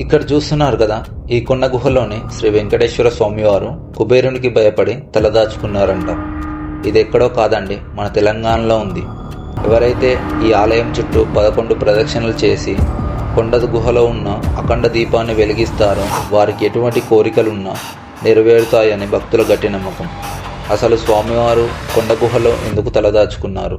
ఇక్కడ చూస్తున్నారు కదా, ఈ కొండ గుహలోని శ్రీ వెంకటేశ్వర స్వామివారు కుబేరునికి భయపడి తలదాచుకున్నారంట. ఇది ఎక్కడో కాదండి, మన తెలంగాణలో ఉంది. ఎవరైతే ఈ ఆలయం చుట్టూ 11 ప్రదక్షిణలు చేసి కొండ గుహలో ఉన్న అఖండ దీపాన్ని వెలిగిస్తారో వారికి ఎటువంటి కోరికలున్నా నెరవేరుతాయని భక్తుల గట్టి నమ్మకం. అసలు స్వామివారు కొండ గుహలో ఎందుకు తలదాచుకున్నారు?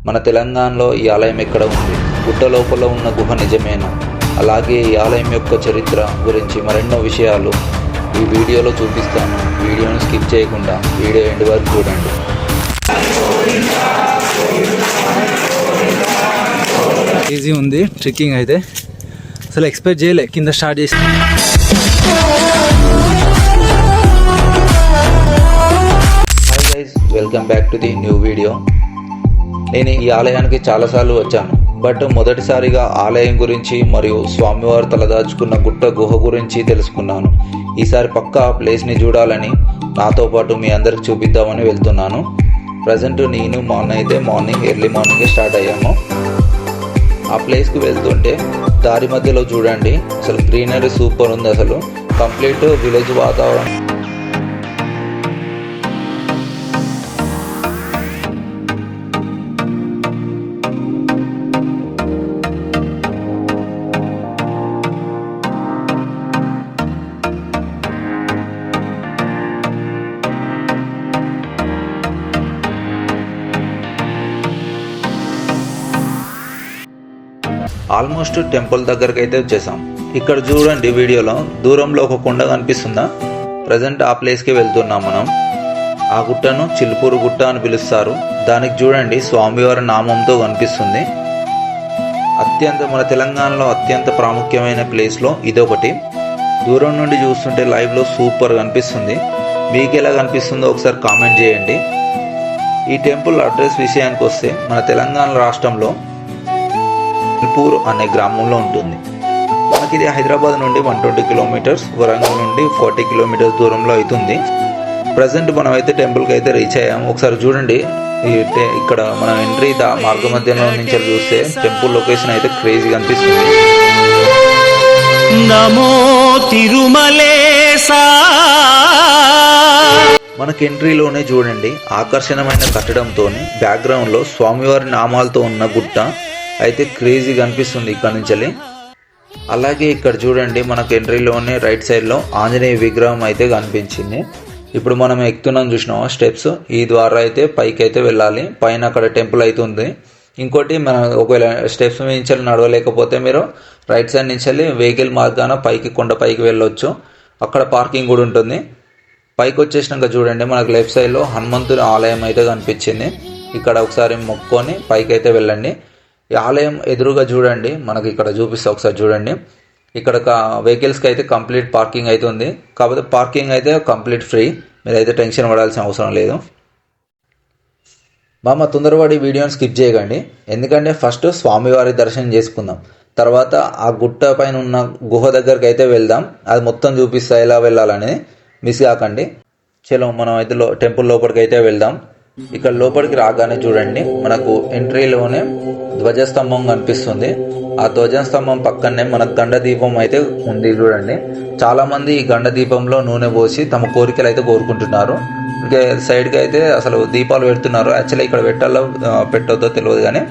మన తెలంగాణలో ఈ ఆలయం ఎక్కడ ఉంది? గుట్ట లోపల ఉన్న గుహ నిజమేనా? అలాగే ఈ ఆలయం యొక్క చరిత్ర గురించి మరెన్నో విషయాలు ఈ వీడియోలో చూపిస్తాను. వీడియోను స్కిప్ చేయకుండా వీడియో ఎండ్ వరకు చూడండి. ఈజీ ఉంది ట్రెక్కింగ్ అయితే, అసలు ఎక్స్పెక్ట్ చేయలే. కింద స్టార్ట్ చేసి hi guys, welcome back to the new video. నేను ఈ ఆలయానికి చాలాసార్లు వచ్చాను, బట్ మొదటిసారిగా ఆలయం గురించి మరియు స్వామివారు తలదాచుకున్న గుట్ట గుహ గురించి తెలుసుకున్నాను. ఈసారి పక్కా ఆ ప్లేస్ని చూడాలని నాతో పాటు మీ అందరికి చూపిద్దామని వెళ్తున్నాను. ప్రజెంట్ నేను మార్నింగ్ ఎర్లీ మార్నింగే స్టార్ట్ అయ్యాము. ఆ ప్లేస్కి వెళ్తుంటే దారి మధ్యలో చూడండి, అసలు గ్రీనరీ సూపర్ ఉంది. అసలు కంప్లీట్ విలేజ్ వాతావరణం. ఆల్మోస్ట్ టెంపుల్ దగ్గరకు అయితే వచ్చేసాం. ఇక్కడ చూడండి, వీడియోలో దూరంలో ఒక కొండ కనిపిస్తుందా? ప్రజెంట్ ఆ ప్లేస్కి వెళ్తున్నాం మనం. ఆ గుట్టను చిలుపూరు గుట్ట అని పిలుస్తారు. దానికి చూడండి స్వామివారి నామంతో కనిపిస్తుంది. మన తెలంగాణలో అత్యంత ప్రాముఖ్యమైన ప్లేస్లో ఇదొకటి. దూరం నుండి చూస్తుంటే లైవ్లో సూపర్ కనిపిస్తుంది. మీకు ఎలా కనిపిస్తుందో ఒకసారి కామెంట్ చేయండి. ఈ టెంపుల్ అడ్రస్ విషయానికి వస్తే మన తెలంగాణ రాష్ట్రంలో చిలుపూర్ అనే గ్రామంలో ఉంటుంది. మనకి ఇది హైదరాబాద్ నుండి 120 కిలోమీటర్స్, వరంగల్ నుండి 40 కిలోమీటర్స్ దూరంలో అవుతుంది. ప్రజెంట్ మనం అయితే టెంపుల్కి అయితే రీచ్ అయ్యాము. ఒకసారి చూడండి, ఇక్కడ మనం ఎంట్రీ మార్గ మధ్యంలో నుంచి చూస్తే టెంపుల్ లొకేషన్ అయితే క్రేజీగా అనిపిస్తుంది. నమో తిరుమలేశా. మనకి ఎంట్రీలోనే చూడండి ఆకర్షణమైన కట్టడంతో బ్యాక్గ్రౌండ్లో స్వామివారి నామాలతో ఉన్న గుట్ట అయితే క్రేజీగా అనిపిస్తుంది ఇక్కడ నుంచి. అలాగే ఇక్కడ చూడండి, మనకు ఎంట్రీలోనే రైట్ సైడ్లో ఆంజనేయ విగ్రహం అయితే కనిపించింది. ఇప్పుడు మనం ఎక్కుతున్నాం, చూసినాం స్టెప్స్. ఈ ద్వారా అయితే పైకి అయితే వెళ్ళాలి. పైన అక్కడ టెంపుల్ అయితే ఉంది. ఇంకోటి, మనం ఒకవేళ స్టెప్స్ నుంచి నడవలేకపోతే మీరు రైట్ సైడ్ నుంచి వెళ్ళి వెహికల్ మార్గాన పైకి కొండ పైకి వెళ్ళొచ్చు. అక్కడ పార్కింగ్ కూడా ఉంటుంది. పైకి వచ్చేసినాక చూడండి, మనకు లెఫ్ట్ సైడ్లో హనుమంతుని ఆలయం అయితే కనిపించింది. ఇక్కడ ఒకసారి మొక్కుకొని పైకి అయితే వెళ్ళండి. ఈ ఆలయం ఎదురుగా చూడండి, మనకి ఇక్కడ చూపిస్తా, ఒకసారి చూడండి. ఇక్కడ వెహికల్స్కి అయితే కంప్లీట్ పార్కింగ్ అయితే ఉంది. కాకపోతే పార్కింగ్ అయితే కంప్లీట్ ఫ్రీ, మీరైతే టెన్షన్ పడాల్సిన అవసరం లేదు. తొందరపడి వీడియోని స్కిప్ చేయకండి, ఎందుకంటే ఫస్ట్ స్వామివారి దర్శనం చేసుకుందాం. తర్వాత ఆ గుట్ట పైన ఉన్న గుహ దగ్గరికి అయితే వెళ్దాం. అది మొత్తం చూపిస్తా ఎలా వెళ్ళాలనేది, మిస్ కాకండి. చలో మనం అయితే టెంపుల్ లోపలికి అయితే వెళ్దాం. ఇక్కడ లోపలికి రాగానే చూడండి, మనకు ఎంట్రీలోనే ధ్వజస్తంభం కనిపిస్తుంది. ఆ ధ్వజస్తంభం పక్కనే మనకు గండ దీపం అయితే ఉంది చూడండి. చాలా మంది ఈ గండ దీపంలో నూనె పోసి తమ కోరికలు అయితే కోరుకుంటున్నారు. ఇంకా సైడ్కి అయితే అసలు దీపాలు పెడుతున్నారు. యాక్చువల్లీ ఇక్కడ పెట్టొద్దో తెలియదు, కానీ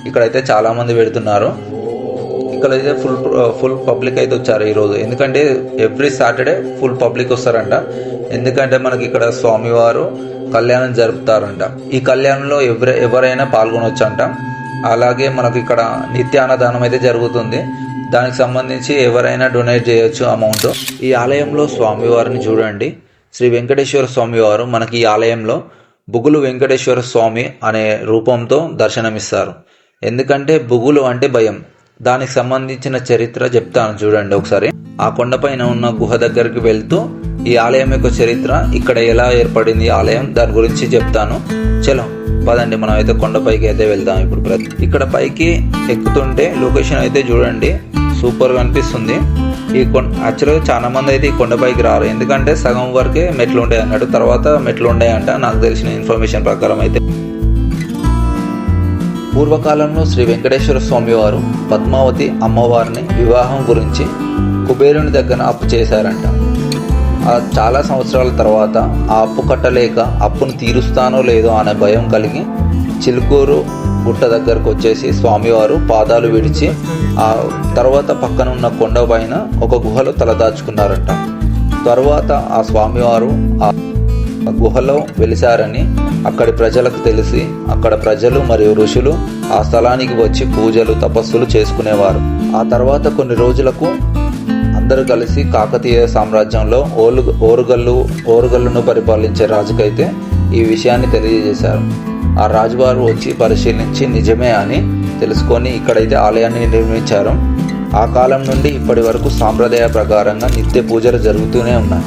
ఇక్కడైతే చాలా మంది పెడుతున్నారు. ఇక్కడైతే ఫుల్ పబ్లిక్ అయితే వచ్చారు ఈరోజు. ఎందుకంటే ఎవ్రీ సాటర్డే ఫుల్ పబ్లిక్ వస్తారంట. ఎందుకంటే మనకి ఇక్కడ స్వామివారు కళ్యాణం జరుపుతారంట. ఈ కళ్యాణంలో ఎవరైనా పాల్గొనవచ్చు అంట. అలాగే మనకు ఇక్కడ నిత్యాన్నదానం అయితే జరుగుతుంది. దానికి సంబంధించి ఎవరైనా డొనేట్ చేయొచ్చు అమౌంట్. ఈ ఆలయంలో స్వామివారిని చూడండి, శ్రీ వెంకటేశ్వర స్వామివారు మనకి ఈ ఆలయంలో బుగులు వెంకటేశ్వర స్వామి అనే రూపంతో దర్శనమిస్తారు. ఎందుకంటే బుగులు అంటే భయం. దానికి సంబంధించిన చరిత్ర చెప్తాను చూడండి ఒకసారి. ఆ కొండపైన ఉన్న గుహ దగ్గరికి వెళ్తూ ఈ ఆలయం యొక్క చరిత్ర, ఇక్కడ ఎలా ఏర్పడింది ఆలయం, దాని గురించి చెప్తాను. చలో పదండి, మనం అయితే కొండపైకి అయితే వెళ్దాం. ఇప్పుడు ఇక్కడ పైకి ఎక్కుతుంటే లొకేషన్ అయితే చూడండి, సూపర్గా అనిపిస్తుంది. ఈ యాక్చువల్గా చాలా మంది అయితే ఈ కొండపైకి రారు, ఎందుకంటే సగం వరకే మెట్లు ఉంటాయి అన్నట్టు, తర్వాత మెట్లు ఉంటాయంట నాకు తెలిసిన ఇన్ఫర్మేషన్ ప్రకారం అయితే. పూర్వకాలంలో శ్రీ వెంకటేశ్వర స్వామి వారు పద్మావతి అమ్మవారిని వివాహం గురించి కుబేరుని దగ్గర అప్పు చేశారంట. చాలా సంవత్సరాల తర్వాత ఆ అప్పు కట్టలేక అప్పును తీరుస్తానో లేదో అనే భయం కలిగి చిలుకూరు గుట్ట దగ్గరకు వచ్చేసి స్వామివారు పాదాలు విడిచి ఆ తర్వాత పక్కన ఉన్న కొండ పైన ఒక గుహలో తలదాచుకున్నారంట. తర్వాత ఆ స్వామివారు ఆ గుహలో వెలిశారని అక్కడి ప్రజలకు తెలిసి అక్కడ ప్రజలు మరియు ఋషులు ఆ స్థలానికి వచ్చి పూజలు తపస్సులు చేసుకునేవారు. ఆ తర్వాత కొన్ని రోజులకు అందరూ కలిసి కాకతీయ సామ్రాజ్యంలో ఓరుగల్లును పరిపాలించే రాజుకైతే ఈ విషయాన్ని తెలియజేశారు. ఆ రాజువారు వచ్చి పరిశీలించి నిజమే అని తెలుసుకొని ఇక్కడైతే ఆలయాన్ని నిర్మించారు. ఆ కాలం నుండి ఇప్పటి వరకు సాంప్రదాయ ప్రకారంగా నిత్య పూజలు జరుగుతూనే ఉన్నాయి.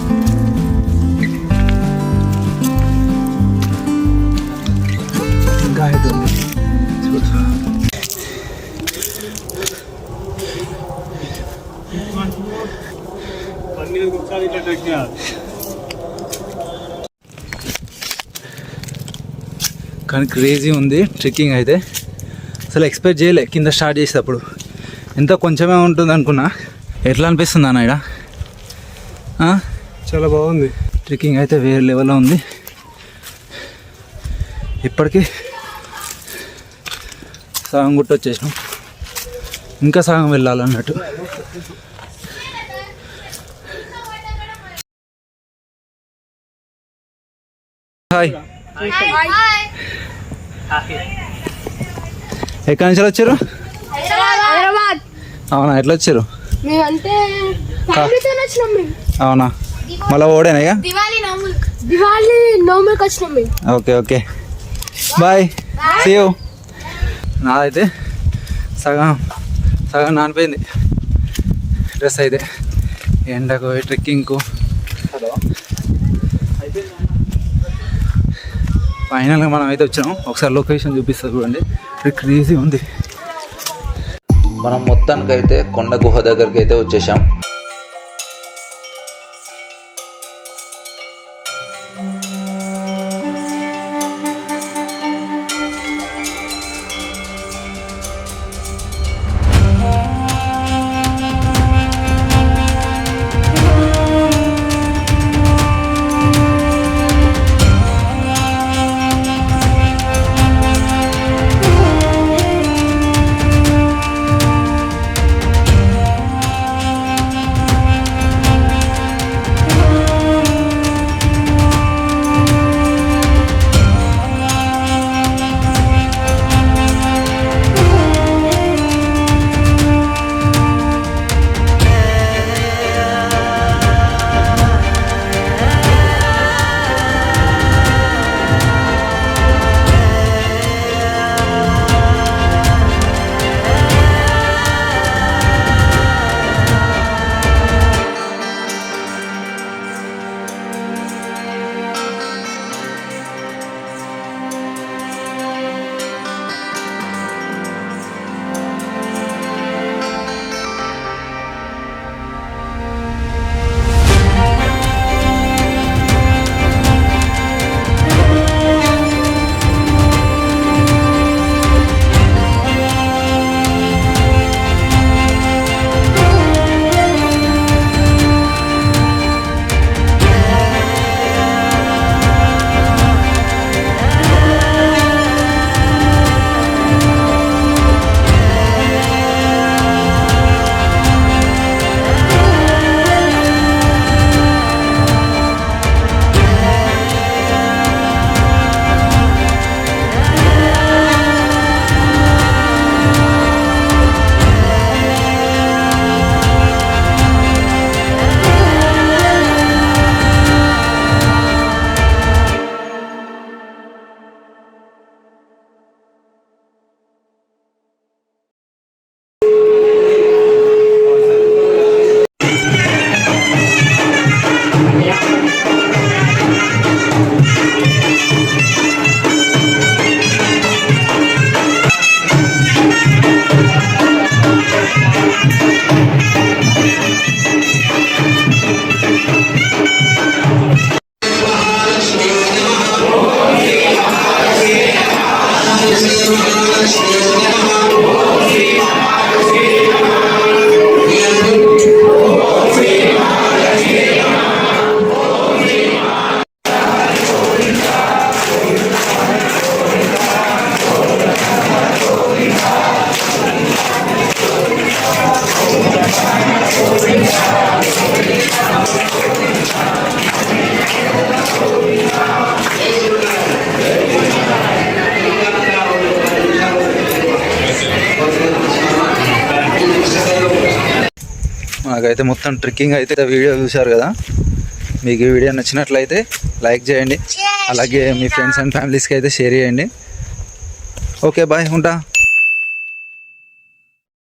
కానీ క్రేజీ ఉంది ట్రెక్కింగ్ అయితే. అసలు ఎక్స్పెక్ట్ చేయలే కింద స్టార్ట్ చేసేటప్పుడు ఎంత కొంచెమే ఉంటుంది అనుకున్నా. ఎట్లా అనిపిస్తుంది అన్న ఇక్కడ? చాలా బాగుంది. ట్రెక్కింగ్ అయితే వేరే లెవెల్లో ఉంది. ఇప్పటికీ సగం గుట్ట వచ్చేసినాం, ఇంకా సగం వెళ్ళాలన్నట్టు. హాయ్, ఎక్కడి నుంచి వచ్చారు? హైదరాబాద్. అవునా, ఎట్లా వచ్చారు? మేమంటే ఫ్యామిలీతో వచ్చినాం మేము. అవునా, మళ్ళీ ఓడేనా ఇక? దివాళీ నోములకు వచ్చినాం మేము. Okay okay, bye, see you. నాదైతే సగం సగం నానిపోయింది డ్రెస్ అయితే, ఎండకు ట్రెక్కింగ్కు. ఫైనల్గా మనం అయితే వచ్చినాం. ఒకసారి లొకేషన్ చూపిస్తా చూడండి, క్రేజీ ఉంది. మనం మొత్తానికైతే కొండ గుహ దగ్గరికి అయితే వచ్చేసాం. మనకైతే మొత్తం ట్రెక్కింగ్ అయితే వీడియో చూశారు కదా. మీకు ఈ వీడియో నచ్చినట్లయితే లైక్ చేయండి, అలాగే మీ ఫ్రెండ్స్ అండ్ ఫ్యామిలీస్కి అయితే షేర్ చేయండి. ఓకే బాయ్, ఉంటా.